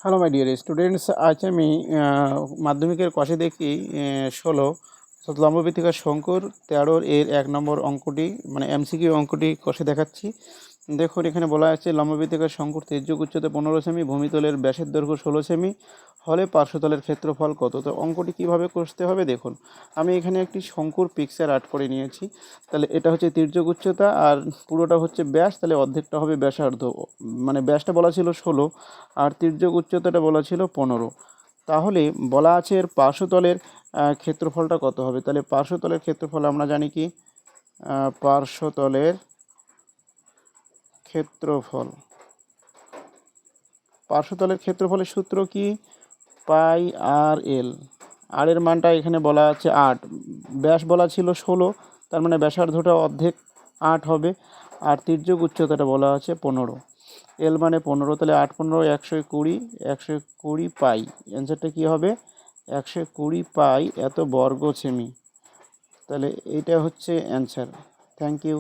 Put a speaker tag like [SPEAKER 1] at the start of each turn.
[SPEAKER 1] Hello my dear students, আজ আমি মাধ্যমিকের কষে দেখি 16 অর্থাৎ লম্ববৃত্তিকার শঙ্কুর 13 এর 1 নম্বর অঙ্কটি মানে এমসিকিউ অঙ্কটি কষে দেখাচ্ছি। দেখুন, এখানে বলা আছে লম্ববৃত্তিকার শঙ্কুর তির্যক উচ্চতা 15 সেমি, ভূমিতলের ব্যাসের দৈর্ঘ্য 16 সেমি হলে পার্শ্বতলের ক্ষেত্রফল কত। তো অঙ্কটি কিভাবে কষতে হবে দেখুন। আমি এখানে একটি শঙ্কুর পিকচার আর্ট করে নিয়েছি। তাহলে এটা হচ্ছে তির্যক উচ্চতা আর পুরোটা হচ্ছে ব্যাস, তাহলে অর্ধেকটা হবে ব্যাসার্ধ। মানে ব্যাসটা বলা ছিল 16 আর তির্যক উচ্চতাটা বলা ছিল 15। তাহলে বলা আছে এর পার্শ্বতলের ক্ষেত্রফলটা কত হবে। তাহলে পার্শ্বতলের ক্ষেত্রফল আমরা জানি কি, পার্শ্বতলের ক্ষেত্রফল পার্শ্বতলের ক্ষেত্রফলের সূত্র কি, পাই আর এল। আর এর মানটা এখানে বলা আছে 8, ব্যাস বলা ছিল 16, তার মানে ব্যাসার্ধটা অর্ধেক 8 হবে। আর তির্যক উচ্চতাটা বলা আছে 15, এল মানে 15, তাহলে 8 15 120, 120 পাই। অ্যান্সারটা কী হবে, 120 পাই এত বর্গ সেমি। তাহলে এইটা হচ্ছে অ্যান্সার। Thank you.